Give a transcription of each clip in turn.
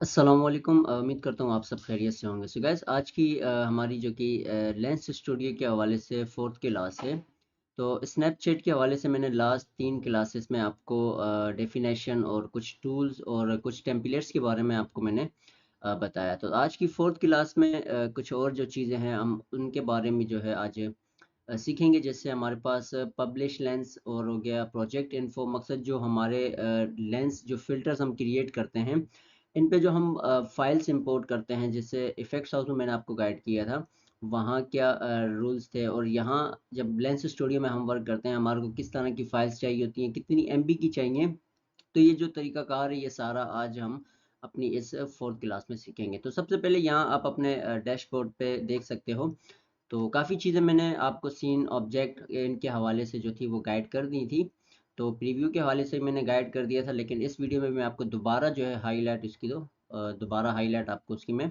अस्सलाम वालेकुम। उम्मीद करता हूँ आप सब खैरियत से होंगे। सो गाइस, आज की हमारी जो कि लेंस स्टूडियो के हवाले से फोर्थ क्लास है। तो स्नैपचैट के हवाले से मैंने लास्ट 3 क्लासेस में आपको डेफिनेशन और कुछ टूल्स और कुछ टेम्पलेट्स के बारे में आपको मैंने बताया। तो आज की फोर्थ क्लास में कुछ और जो चीज़ें हैं हम उनके बारे में जो है आज सीखेंगे। जैसे हमारे पास पब्लिश लेंस और हो गया प्रोजेक्ट इन्फो। मकसद जो हमारे लेंस जो फिल्टर्स हम क्रिएट करते हैं, इन पे जो हम फाइल्स इंपोर्ट करते हैं, जैसे इफेक्ट्स हाउस में मैंने आपको गाइड किया था वहाँ क्या रूल्स थे, और यहाँ जब लेंस स्टूडियो में हम वर्क करते हैं हमारे को किस तरह की फाइल्स चाहिए होती हैं, कितनी एमबी की चाहिए। तो ये जो तरीकाकार है ये सारा आज हम अपनी इस फोर्थ क्लास में सीखेंगे। तो सबसे पहले यहाँ आप अपने डैशबोर्ड पे देख सकते हो। तो काफ़ी चीज़ें मैंने आपको सीन ऑब्जेक्ट इनके हवाले से जो थी वो गाइड कर दी थी। तो प्रीव्यू के हवाले से मैंने गाइड कर दिया था, लेकिन इस वीडियो में मैं आपको दोबारा जो है हाईलाइट इसकी दोबारा हाईलाइट आपको उसकी मैं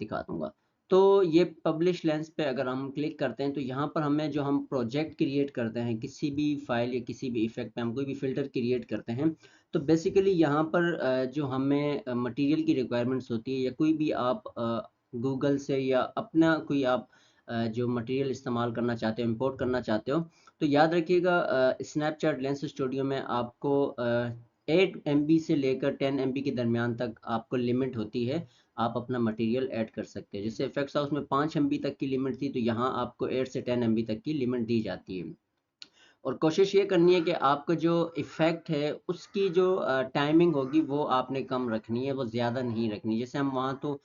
दिखा दूंगा। तो ये पब्लिश लेंस पे अगर हम क्लिक करते हैं तो यहाँ पर हमें जो हम प्रोजेक्ट क्रिएट करते हैं किसी भी फाइल या किसी भी इफेक्ट पे हम कोई भी फिल्टर क्रिएट करते हैं, तो बेसिकली यहाँ पर जो हमें मटेरियल की रिक्वायरमेंट्स होती है या कोई भी आप गूगल से या अपना कोई आप जो मटेरियल इस्तेमाल करना चाहते हो, इंपोर्ट करना चाहते हो, तो याद रखिएगा स्नैपचैट लेंस स्टूडियो में आपको 8 MB से लेकर 10 MB के दरमियान तक आपको लिमिट होती है। आप अपना मटेरियल ऐड कर सकते हैं। जैसे इफेक्ट्स हाउस में 5 MB तक की लिमिट थी, तो यहाँ आपको 8 से 10 MB तक की लिमिट दी जाती है। और कोशिश ये करनी है कि आपका जो इफ़ेक्ट है उसकी जो टाइमिंग होगी वो आपने कम रखनी है, वो ज़्यादा नहीं रखनी। जैसे हम वहाँ तो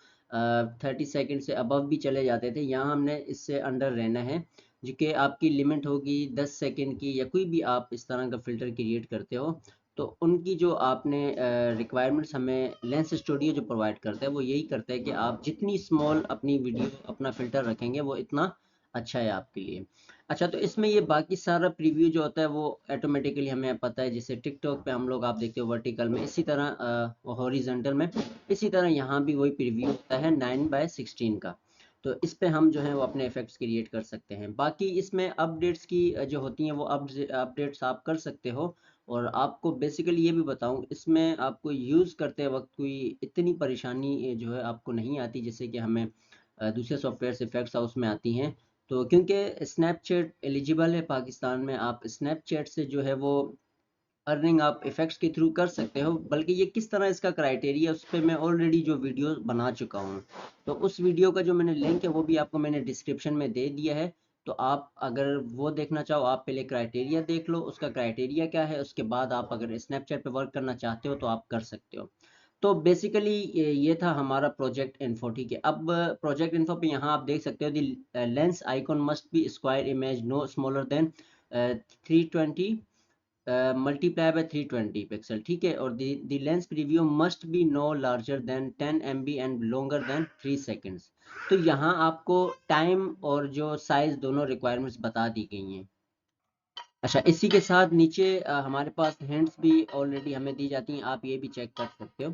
30 सेकंड से अबव भी चले जाते थे, यहाँ हमने इससे अंडर रहना है। जो कि आपकी लिमिट होगी 10 सेकंड की, या कोई भी आप इस तरह का फ़िल्टर क्रिएट करते हो तो उनकी जो आपने रिक्वायरमेंट्स हमें लेंस स्टूडियो जो प्रोवाइड करता है वो यही करता है कि आप जितनी स्मॉल अपनी वीडियो अपना फ़िल्टर रखेंगे वो इतना अच्छा है आपके लिए। अच्छा, तो इसमें ये बाकी सारा प्रीव्यू जो होता है वो ऑटोमेटिकली हमें पता है। जैसे टिकटॉक पे हम लोग आप देखते हो वर्टिकल में, इसी तरह हॉरिजॉन्टल में, इसी तरह यहाँ भी वही प्रीव्यू होता है 9:16 का। तो इस पे हम जो है वो अपने इफेक्ट्स क्रिएट कर सकते हैं। बाकी इसमें अपडेट्स की जो होती हैं वो अपडेट्स आप कर सकते हो। और आपको बेसिकली ये भी बताऊं, इसमें आपको यूज़ करते वक्त कोई इतनी परेशानी जो है आपको नहीं आती जैसे कि हमें दूसरे सॉफ्टवेयर इफेक्ट्स हाउस में आती हैं। तो क्योंकि स्नैपचैट एलिजिबल है पाकिस्तान में, आप स्नैपचैट से जो है वो अर्निंग आप इफेक्ट्स के थ्रू कर सकते हो। बल्कि ये किस तरह इसका क्राइटेरिया उस पर मैं ऑलरेडी जो वीडियो बना चुका हूँ, तो उस वीडियो का जो मैंने लिंक है वो भी आपको मैंने डिस्क्रिप्शन में दे दिया है। तो आप अगर वो देखना चाहो, आप पहले क्राइटेरिया देख लो उसका क्राइटेरिया क्या है, उसके बाद आप अगर स्नैपचैट पे वर्क करना चाहते हो तो आप कर सकते हो। तो बेसिकली ये था हमारा प्रोजेक्ट इन्फो। ठीक है, अब प्रोजेक्ट इन्फो पे यहाँ आप देख सकते हो the lens icon must be square image no smaller than 320 multiply by 320 pixel. ठीक है, और the lens preview must be no larger than 10 MB and longer than 3 seconds. तो यहाँ आपको टाइम और जो साइज दोनों रिक्वायरमेंट्स बता दी गई हैं। अच्छा, इसी के साथ नीचे हमारे पास हिंट्स भी ऑलरेडी हमें दी जाती हैं, आप ये भी चेक कर सकते हो।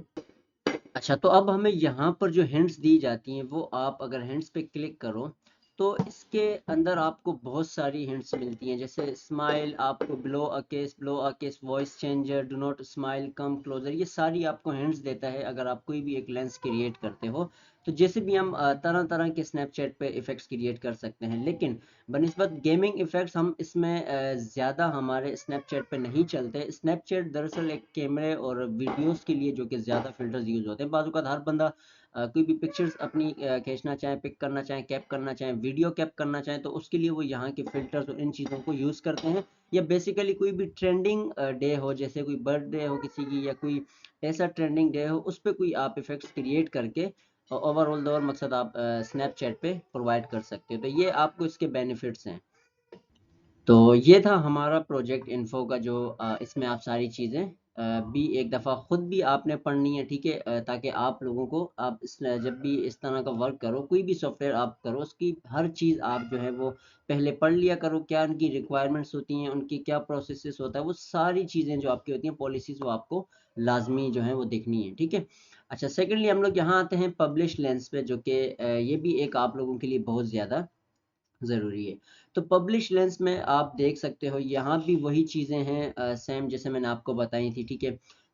अच्छा, तो अब हमें यहाँ पर जो हिंट्स दी जाती हैं वो आप अगर हिंट्स पे क्लिक करो तो इसके अंदर आपको बहुत सारी हिंट्स मिलती हैं। जैसे स्माइल, आपको blow a case, voice changer, do not smile, come closer, ये सारी आपको हिंट्स देता है अगर आप कोई भी एक लेंस क्रिएट करते हो। तो जैसे भी हम तरह तरह के स्नैपचैट पे इफेक्ट्स क्रिएट कर सकते हैं, लेकिन बनिस्बत गेमिंग इफेक्ट्स हम इसमें ज़्यादा हमारे स्नैपचैट पे नहीं चलते। स्नैपचैट दरअसल एक कैमरे और वीडियोस के लिए जो कि ज़्यादा फिल्टर्स यूज़ होते हैं। बाजू का हर बंदा कोई भी पिक्चर्स अपनी खींचना चाहे, पिक करना चाहे, कैप करना चाहे, वीडियो कैप करना चाहे, तो उसके लिए वो यहाँ के फिल्टर्स और इन चीज़ों को यूज़ करते हैं। या बेसिकली कोई भी ट्रेंडिंग डे हो, जैसे कोई बर्थडे हो किसी की या कोई ऐसा ट्रेंडिंग डे हो, उस पर कोई आप इफेक्ट्स क्रिएट करके ओवरऑल दौर मकसद आप स्नैपचैट पे प्रोवाइड कर सकते हो। तो ये आपको इसके बेनिफिट्स हैं। तो ये था हमारा प्रोजेक्ट इन्फो का जो इसमें आप सारी चीज़ें भी एक दफ़ा खुद भी आपने पढ़नी है। ठीक है, ताकि आप लोगों को आप जब भी इस तरह का वर्क करो, कोई भी सॉफ्टवेयर आप करो, उसकी हर चीज़ आप जो है वो पहले पढ़ लिया करो। क्या उनकी रिक्वायरमेंट्स होती हैं, उनकी क्या प्रोसेसेस होता है, वो सारी चीज़ें जो आपकी होती हैं पॉलिसीज़, वो आपको लाजमी जो है वो देखनी है। ठीक है। अच्छा, सेकेंडली हम लोग यहाँ आते हैं पब्लिश लेंस पे, जो कि ये भी एक आप लोगों के लिए बहुत ज़्यादा ज़रूरी है। तो पब्लिश लेंस में आप देख सकते हो यहाँ भी वही चीज़ें हैं सेम जैसे मैंने आपको बताई थी। ठीक है,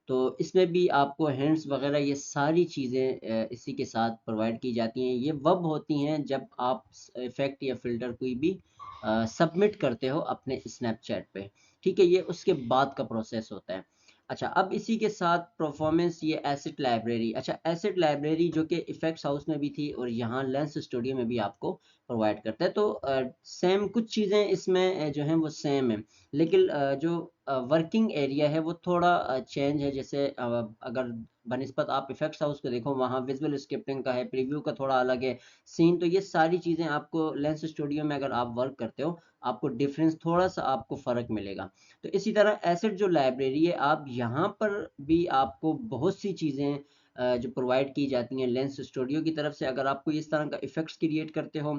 तो इसमें भी आपको हैंड्स वगैरह ये सारी चीज़ें इसी के साथ प्रोवाइड की जाती हैं। ये वब होती हैं जब आप इफ़ेक्ट या फ़िल्टर कोई भी सबमिट करते हो अपने स्नैपचैट पे, ठीक है? ये उसके बाद का प्रोसेस होता है। अच्छा, अब इसी के साथ परफॉर्मेंस ये एसेट लाइब्रेरी, अच्छा एसेट लाइब्रेरी जो कि इफेक्ट्स हाउस में भी थी और यहाँ लेंस स्टूडियो में भी आपको प्रोवाइड करता है। तो सेम कुछ चीज़ें इसमें जो हैं वो सेम है, लेकिन जो वर्किंग एरिया है वो थोड़ा चेंज है। जैसे अगर बनिस्बत आप इफेक्ट्स हाउस को देखो, वहाँ विजुअल स्क्रिप्टिंग का है, प्रीव्यू का थोड़ा अलग है सीन। तो ये सारी चीज़ें आपको लेंस स्टूडियो में अगर आप वर्क करते हो, आपको डिफरेंस थोड़ा सा आपको फ़र्क मिलेगा। तो इसी तरह एसेट जो लाइब्रेरी है, आप यहाँ पर भी आपको बहुत सी चीज़ें जो प्रोवाइड की जाती हैं लेंस स्टूडियो की तरफ से। अगर आप कोई इस तरह का इफेक्ट्स क्रिएट करते हो,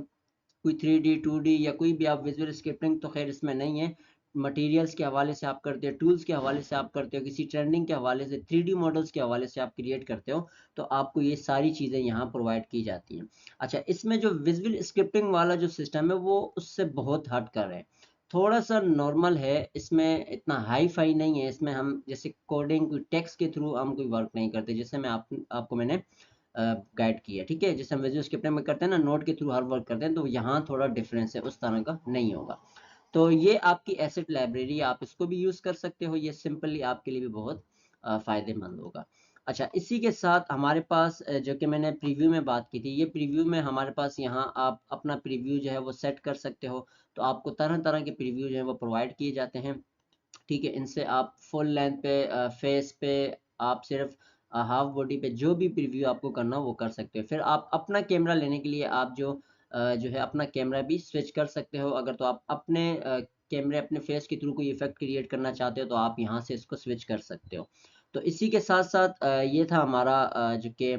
कोई 3D 2D या कोई भी आप विजुअल स्क्रिप्टिंग तो खैर इसमें नहीं है, मटेरियल्स के हवाले से आप करते हो, टूल्स के हवाले से आप करते हो, किसी ट्रेंडिंग के हवाले से, 3D मॉडल्स के हवाले से आप क्रिएट करते हो, तो आपको ये सारी चीज़ें यहाँ प्रोवाइड की जाती हैं। अच्छा, इसमें जो विजुअल स्क्रिप्टिंग वाला जो सिस्टम है वो उससे बहुत हट कर है, थोड़ा सा नॉर्मल है, इसमें इतना हाई फाई नहीं है। इसमें हम जैसे कोडिंग कोई टेक्स्ट के थ्रू हम कोई वर्क नहीं करते, जैसे मैं आपको मैंने गाइड किया, ठीक है? जैसे हम विजुअल स्क्रिप्टिंग में करते हैं ना, नोट के थ्रू हर वर्क करते हैं, तो यहाँ थोड़ा डिफरेंस है, उस तरह का नहीं होगा। तो ये आपकी एसेट लाइब्रेरी, आप इसको भी यूज़ कर सकते हो, ये सिंपली आपके लिए भी बहुत फ़ायदेमंद होगा। अच्छा, इसी के साथ हमारे पास जो कि मैंने प्रीव्यू में बात की थी, ये प्रीव्यू में हमारे पास यहाँ आप अपना प्रीव्यू जो है वो सेट कर सकते हो। तो आपको तरह-तरह के प्रीव्यू जो है वो प्रोवाइड किए जाते हैं, ठीक है? इनसे आप फुल लेंथ पे, फेस पे, आप सिर्फ हाफ बॉडी पे जो भी प्रीव्यू आपको करना हो वो कर सकते हो। फिर आप अपना कैमरा लेने के लिए आप जो है अपना कैमरा भी स्विच कर सकते हो। अगर तो आप अपने कैमरे अपने फेस के थ्रू कोई इफेक्ट क्रिएट करना चाहते हो तो आप यहाँ से इसको स्विच कर सकते हो। तो इसी के साथ साथ ये था हमारा जो कि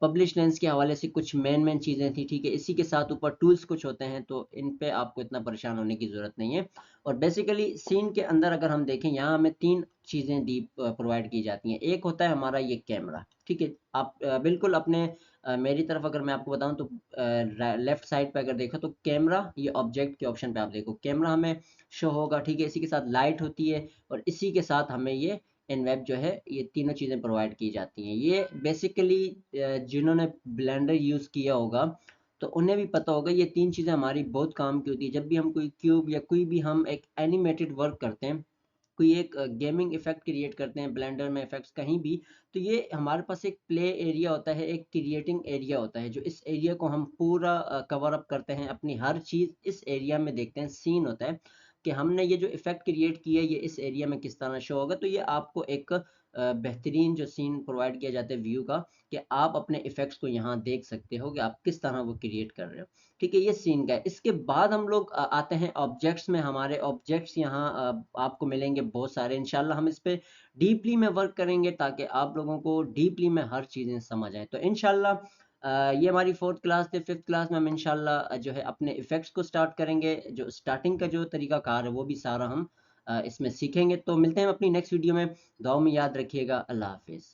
पब्लिश लेंस के हवाले से कुछ मेन चीज़ें थी, ठीक है? इसी के साथ ऊपर टूल्स कुछ होते हैं, तो इन पे आपको इतना परेशान होने की ज़रूरत नहीं है। और बेसिकली सीन के अंदर अगर हम देखें, यहाँ हमें 3 चीज़ें दी प्रोवाइड की जाती हैं। एक होता है हमारा ये कैमरा, ठीक है? आप बिल्कुल अपने मेरी तरफ अगर मैं आपको बताऊँ तो लेफ्ट साइड पे अगर देखो तो कैमरा, ये ऑब्जेक्ट के ऑप्शन पे आप देखो, कैमरा हमें शो होगा, ठीक है? इसी के साथ लाइट होती है और इसी के साथ हमें ये इनवेब जो है, ये तीनों चीज़ें प्रोवाइड की जाती हैं। ये बेसिकली जिन्होंने ब्लेंडर यूज़ किया होगा तो उन्हें भी पता होगा, ये 3 चीज़ें हमारी बहुत काम की होती है। जब भी हम कोई क्यूब या कोई भी हम एक एनिमेटेड वर्क करते हैं, कोई एक गेमिंग इफेक्ट क्रिएट करते हैं ब्लेंडर में, इफेक्ट्स कहीं भी, तो ये हमारे पास एक प्ले एरिया होता है, एक क्रिएटिंग एरिया होता है, जो इस एरिया को हम पूरा कवर अप करते हैं, अपनी हर चीज़ इस एरिया में देखते हैं। सीन होता है कि हमने ये जो इफेक्ट क्रिएट किया है ये इस एरिया में किस तरह शो होगा। तो ये आपको एक बेहतरीन जो सीन प्रोवाइड किया जाता है व्यू का, कि आप अपने इफेक्ट्स को यहाँ देख सकते हो कि आप किस तरह वो क्रिएट कर रहे हो, ठीक है? ये सीन का है। इसके बाद हम लोग आते हैं ऑब्जेक्ट्स में। हमारे ऑब्जेक्ट्स यहाँ आपको मिलेंगे बहुत सारे। इंशाल्लाह हम इस पे डीपली में वर्क करेंगे ताकि आप लोगों को डीपली में हर चीज़ें समझ आए। तो इंशाल्लाह ये हमारी 4th क्लास थी। 5th क्लास में हम इंशाल्लाह जो है अपने इफेक्ट्स को स्टार्ट करेंगे। जो स्टार्टिंग का जो तरीकाकार है वो भी सारा हम इसमें सीखेंगे। तो मिलते हैं अपनी नेक्स्ट वीडियो में। दुआओं में याद रखिएगा। अल्लाह हाफिज़।